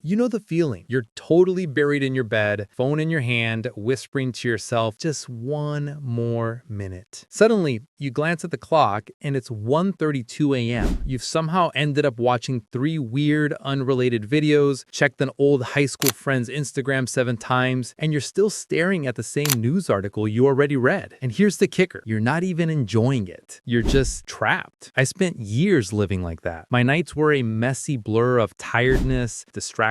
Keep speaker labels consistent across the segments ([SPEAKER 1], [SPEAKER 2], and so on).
[SPEAKER 1] You know the feeling. You're totally buried in your bed, phone in your hand, whispering to yourself, just one more minute. Suddenly, you glance at the clock and it's 1:32 a.m. You've somehow ended up watching 3 weird, unrelated videos, checked an old high school friend's Instagram 7 times, and you're still staring at the same news article you already read. And here's the kicker. You're not even enjoying it. You're just trapped. I spent years living like that. My nights were a messy blur of tiredness, distractions,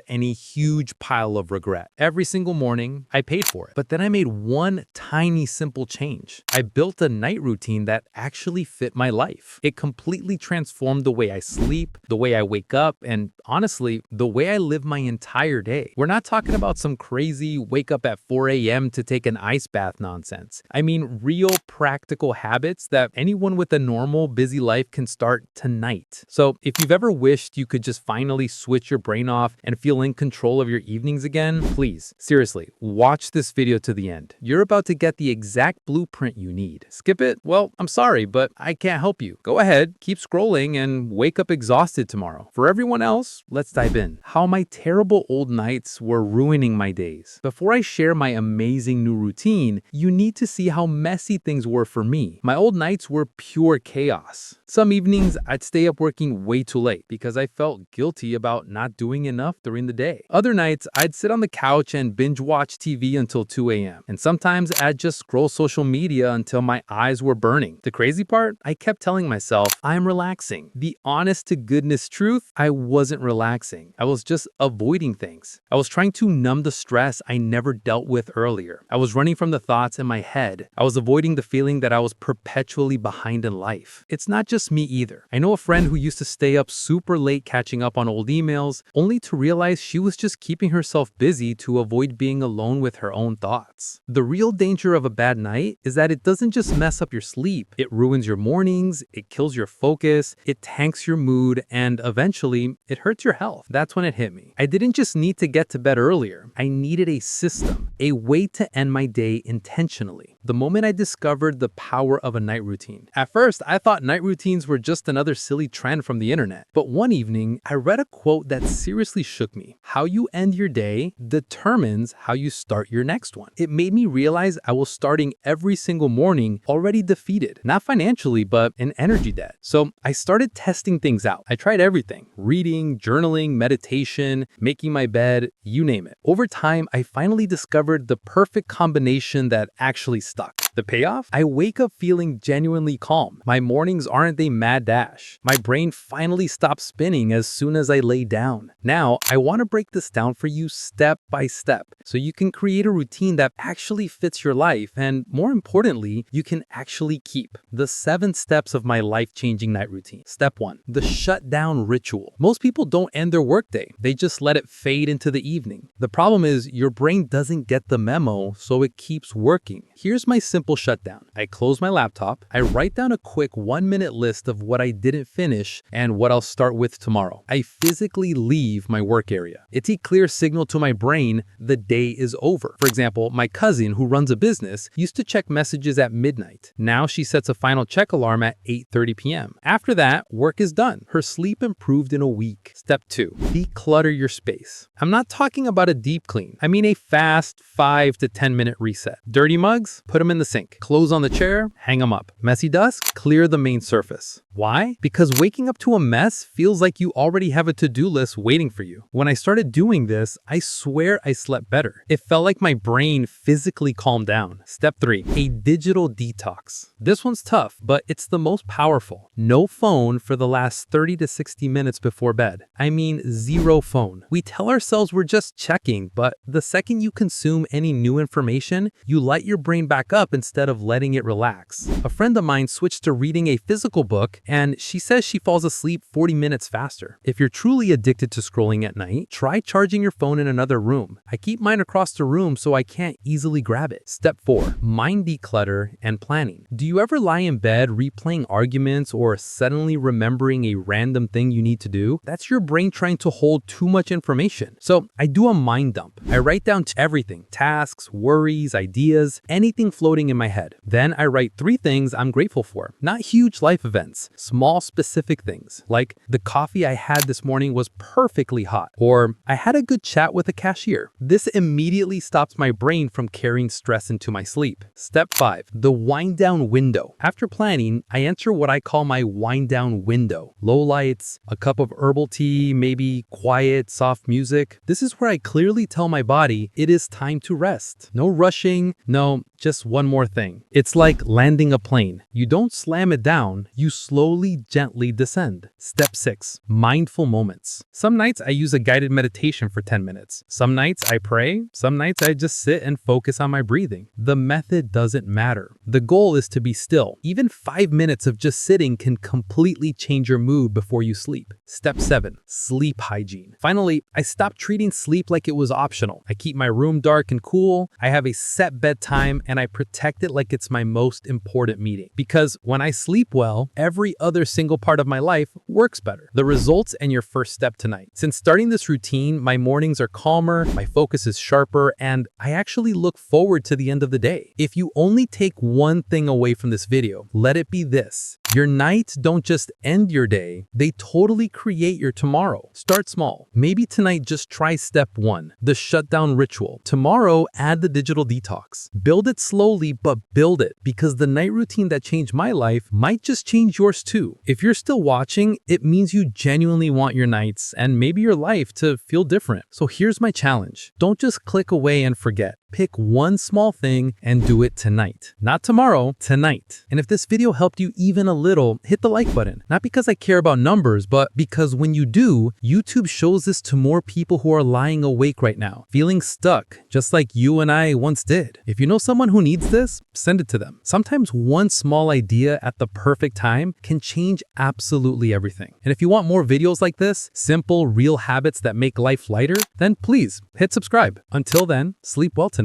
[SPEAKER 1] and a huge pile of regret. Every single morning, I paid for it. But then I made one tiny simple change. I built a night routine that actually fit my life. It completely transformed the way I sleep, the way I wake up, and honestly, the way I live my entire day. We're not talking about some crazy wake up at 4 a.m. to take an ice bath nonsense. I mean real practical habits that anyone with a normal, busy life can start tonight. So if you've ever wished you could just finally switch your brain off and feel in control of your evenings again, please, seriously, watch this video to the end. You're about to get the exact blueprint you need. Skip it? Well, I'm sorry, but I can't help you. Go ahead, keep scrolling, and wake up exhausted tomorrow. For everyone else, let's dive in. How my terrible old nights were ruining my days. Before I share my amazing new routine, you need to see how messy things were for me. My old nights were pure chaos. Some evenings, I'd stay up working way too late because I felt guilty about not doing enough during the day. Other nights, I'd sit on the couch and binge watch TV until 2 a.m. And sometimes I'd just scroll social media until my eyes were burning. The crazy part? I kept telling myself, I'm relaxing. The honest to goodness truth, I wasn't relaxing. I was just avoiding things. I was trying to numb the stress I never dealt with earlier. I was running from the thoughts in my head. I was avoiding the feeling that I was perpetually behind in life. It's not just me either. I know a friend who used to stay up super late catching up on old emails, only to realize she was just keeping herself busy to avoid being alone with her own thoughts. The real danger of a bad night is that it doesn't just mess up your sleep. It ruins your mornings, it kills your focus, it tanks your mood, and eventually, it hurts your health. That's when it hit me. I didn't just need to get to bed earlier. I needed a system, a way to end my day intentionally. The moment I discovered the power of a night routine. At first, I thought night routines were just another silly trend from the internet. But one evening, I read a quote that seriously shook me. How you end your day determines how you start your next one. It made me realize I was starting every single morning already defeated. Not financially, but in energy debt. So I started testing things out. I tried everything. Reading, journaling, meditation, making my bed, you name it. Over time, I finally discovered the perfect combination that actually stuck. The payoff? I wake up feeling genuinely calm. My mornings aren't a mad dash. My brain finally stops spinning as soon as I lay down. Now, I want to break this down for you step by step so you can create a routine that actually fits your life and, more importantly, you can actually keep. The 7 steps of my life-changing night routine. Step 1. The shutdown ritual. Most people don't end their workday. They just let it fade into the evening. The problem is your brain doesn't get the memo, so it keeps working. Here's my simple shutdown. I close my laptop. I write down a quick 1-minute list of what I didn't finish and what I'll start with tomorrow. I physically leave my work area. It's a clear signal to my brain the day is over. For example, my cousin who runs a business used to check messages at midnight. Now she sets a final check alarm at 8:30 p.m. After that, work is done. Her sleep improved in a week. Step 2. Declutter your space. I'm not talking about a deep clean. I mean a fast 5 to 10 minute reset. Dirty mugs? Put them in the sink. Clothes on the chair? Hang them up. Messy desk? Clear the main surface. Why? Because waking up to a mess feels like you already have a to-do list waiting for you. When I started doing this, I swear I slept better. It felt like my brain physically calmed down. Step 3. A digital detox. This one's tough, but it's the most powerful. No phone for the last 30 to 60 minutes before bed. I mean, 0 phone. We tell ourselves we're just checking, but the second you consume any new information, you light your brain back up instead of letting it relax. A friend of mine switched to reading a physical book, and she says she falls asleep 40 minutes faster. If you're truly addicted to scrolling at night, try charging your phone in another room. I keep mine across the room so I can't easily grab it. Step 4. Mind declutter and planning. Do you ever lie in bed replaying arguments or suddenly remembering a random thing you need to do? That's your brain trying to hold too much information. So I do a mind dump. I write down everything, tasks, worries, ideas, anything floating in my head. Then I write 3 things I'm grateful for. Not huge life events, small specific things. Like the coffee I had this morning was perfectly hot. Or I had a good chat with a cashier. This immediately stops my brain from carrying stress into my sleep. Step 5. The wind down window. After planning, I enter what I call my wind down window. Low lights, a cup of herbal tea, maybe quiet, soft music. This is where I clearly tell my body it is time to rest. No rushing, no, just one more thing. It's like landing a plane. You don't slam it down, you slowly, gently descend. Step 6. Mindful moments. Some nights I use a guided meditation for 10 minutes. Some nights I pray. Some nights I just sit and focus on my breathing. The method doesn't matter. The goal is to be still. Even 5 minutes of just sitting can completely change your mood before you sleep. Step 7. Sleep hygiene. Finally, I stopped treating sleep like it was optional. I keep my room dark and cool. I have a set bedtime and I protect it like it's my most important meeting. Because when I sleep well, every other single part of my life works better. The results and your first step tonight. Since starting this routine, my mornings are calmer, my focus is sharper, and I actually look forward to the end of the day. If you only take one thing away from this video, let it be this. Your nights don't just end your day, they totally create your tomorrow. Start small. Maybe tonight just try step 1, the shutdown ritual. Tomorrow, add the digital detox. Build it slowly, but build it, because the night routine that changed my life might just change yours too. If you're still watching, it means you genuinely want your nights and maybe your life to feel different. So here's my challenge. Don't just click away and forget. Pick one small thing and do it tonight. Not tomorrow, tonight. And if this video helped you even a little, hit the like button. Not because I care about numbers, but because when you do, YouTube shows this to more people who are lying awake right now, feeling stuck, just like you and I once did. If you know someone who needs this, send it to them. Sometimes one small idea at the perfect time can change absolutely everything. And if you want more videos like this, simple, real habits that make life lighter, then please hit subscribe. Until then, sleep well tonight.